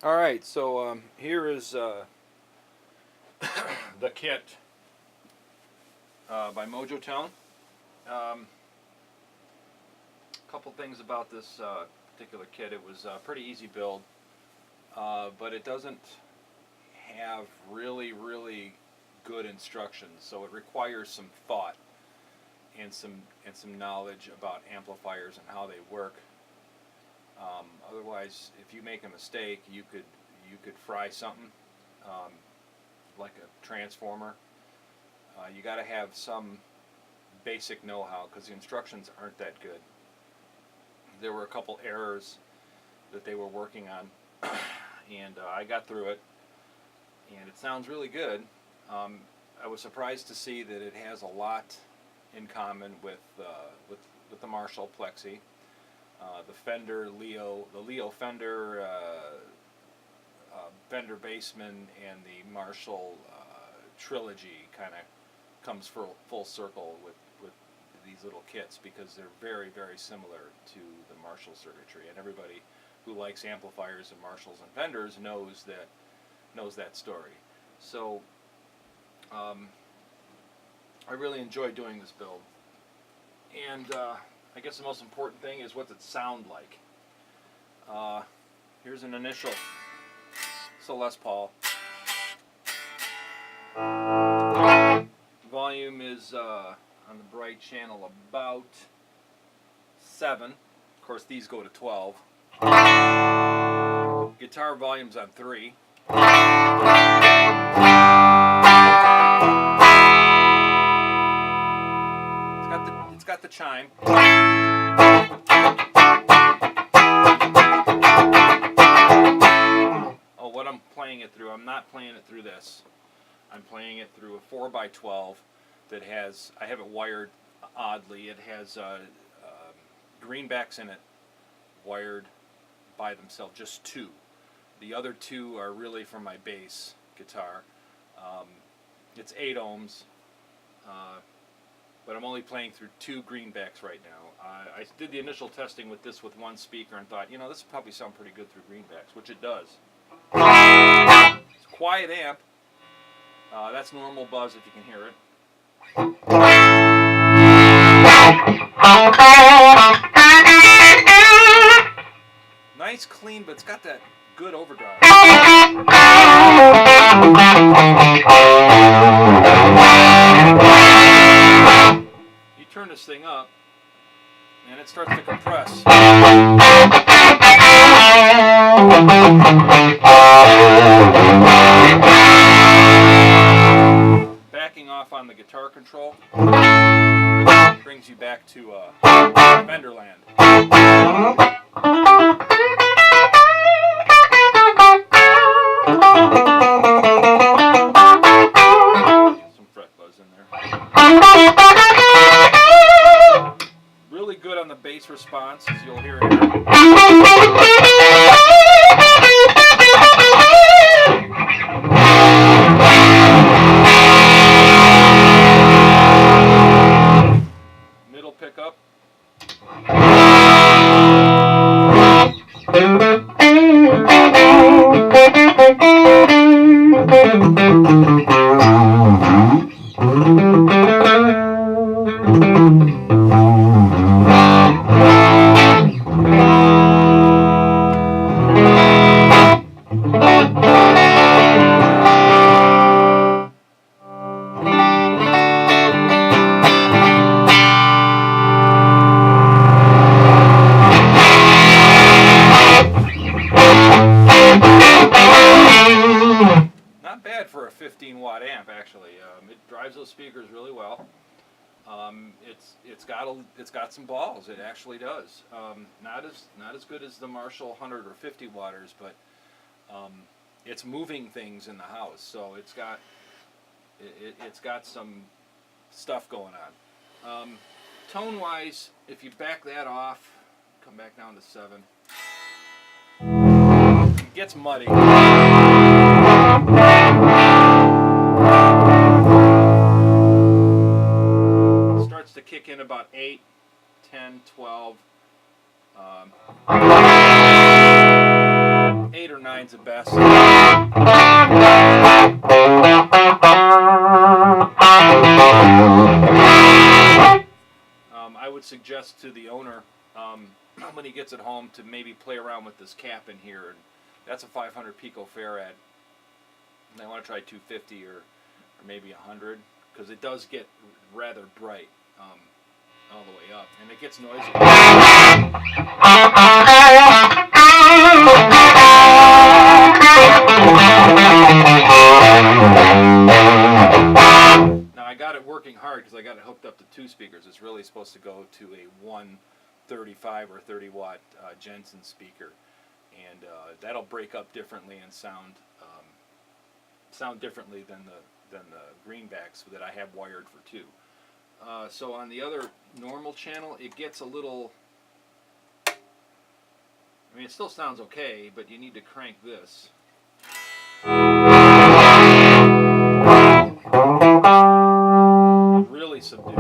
Alright, so here is the kit by Mojotone. A couple things about this particular kit. It was a pretty easy build, but it doesn't have really good instructions, so it requires some thought and some knowledge about amplifiers and how they work. Otherwise, if you make a mistake, you could fry something, like a transformer. You got to have some basic know-how because the instructions aren't that good. There were a couple errors that they were working on, and I got through it, and it sounds really good. I was surprised to see that it has a lot in common with the Marshall Plexi. The Fender the Leo Fender Fender Bassman and the Marshall trilogy kind of comes full circle with these little kits because they're very similar to the Marshall circuitry, and everybody who likes amplifiers and Marshalls and Fenders knows that story. So I really enjoy doing this build, and I guess the most important thing is what's it sound like. Here's an initial. It's a Les Paul. Volume is on the bright channel about 7. Of course, these go to 12. Guitar volume's on 3. It's got the chime. Oh, what I'm playing it through, I'm not playing it through this. I'm playing it through a 4x12 that has, I have it wired oddly. It has greenbacks in it wired by themselves, just 2. The other 2 are really for my bass guitar. It's 8 ohms, but I'm only playing through 2 greenbacks right now. I did the initial testing with this with 1 speaker and thought, this will probably sound pretty good through greenbacks, which it does. It's a quiet amp. That's normal buzz if you can hear it. Nice clean, but it's got that good overdrive. You turn this thing up, and it starts to compress. Backing off on the guitar control brings you back to Fenderland. Some fret buzz in there. Really good on the bass response, as you'll hear here. Middle pickup. Not bad for a 15-watt amp, actually. It drives those speakers really well. It's got some balls. It actually does. Not as good as the Marshall 100 or 50 watters, but it's moving things in the house. So it's got some stuff going on. Tone-wise, if you back that off, come back down to 7. It gets muddy. Starts to kick in about 8, 10, 12, 8 or 9 kinds of bass. I would suggest to the owner when he gets it home to maybe play around with this cap in here. And that's a 500 picofarad. And I want to try 250 or maybe 100 because it does get rather bright all the way up, and it gets noisy. Now I got it working hard because I got it hooked up to 2 speakers. It's really supposed to go to a 135 or 30 watt Jensen speaker, and that'll break up differently and sound differently than the greenbacks that I have wired for 2. So on the other normal channel, it gets a little. I mean, it still sounds okay, but you need to crank this. Really subdued.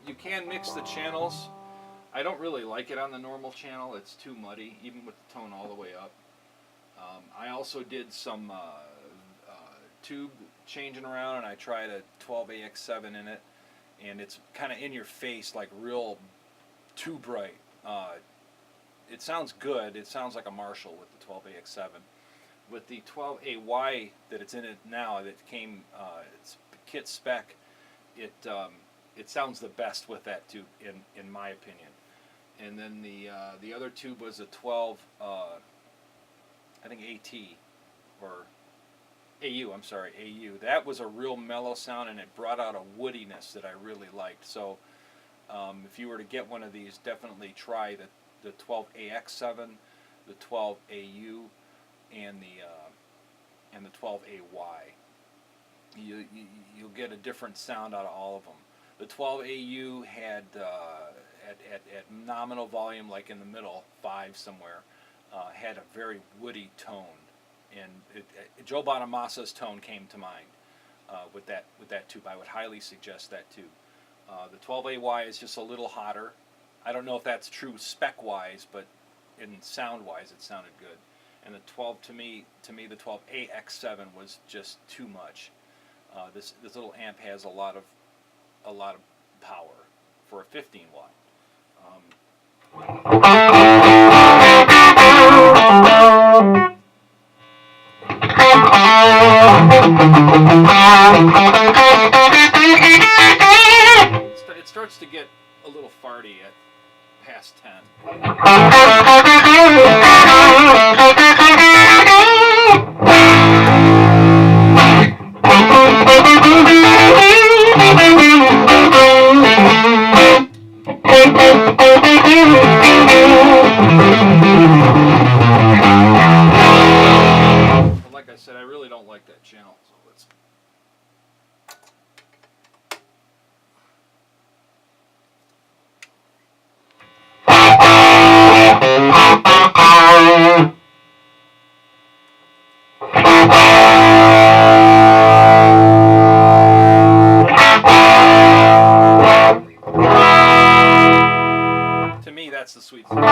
You can mix the channels. I don't really like it on the normal channel. It's too muddy, even with the tone all the way up. I also did some tube changing around, and I tried a 12AX7 in it, and it's kind of in your face, like real too bright. It sounds good. It sounds like a Marshall with the 12AX7. With the 12AY that it's in it now, that came it's kit spec, it sounds the best with that tube in my opinion. And then the other tube was a 12 I think AT or AU. I'm sorry, AU. That was a real mellow sound, and it brought out a woodiness that I really liked. So if you were to get one of these, definitely try the 12AX7, the 12AU, and the 12AY. You'll get a different sound out of all of them. The 12AU had at nominal volume, like in the middle, 5 somewhere, had a very woody tone, and Joe Bonamassa's tone came to mind with that tube. I would highly suggest that tube. The 12AY is just a little hotter. I don't know if that's true spec-wise, but in sound-wise, it sounded good. And the 12 to me, the 12AX7 was just too much. This little amp has a lot of power for a 15 watt. It starts to get a little farty at past 10. But like I said, I really don't like that channel, so let's. To me, that's the sweet spot.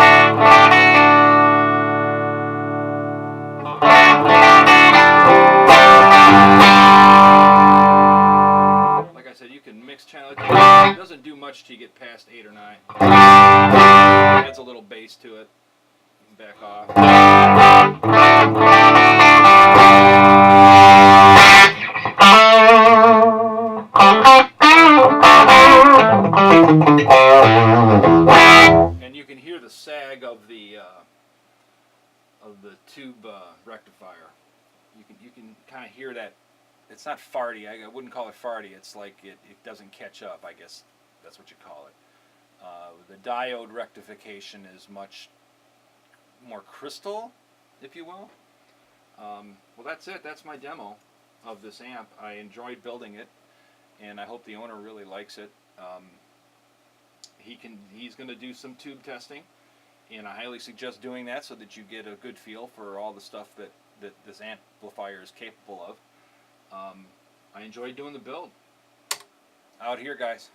Like I said, you can mix channel. It doesn't do much till you get past 8 or 9. Adds a little bass to it. Back off. And you can hear the sag of the tube rectifier. You can kind of hear that. It's not farty. I wouldn't call it farty. It's like it doesn't catch up. I guess that's what you call it. The diode rectification is much more crystal, if you will. Well, that's it. That's my demo of this amp. I enjoyed building it, and I hope the owner really likes it. he's going to do some tube testing, and I highly suggest doing that so that you get a good feel for all the stuff that this amplifier is capable of. I enjoyed doing the build. Out here, guys.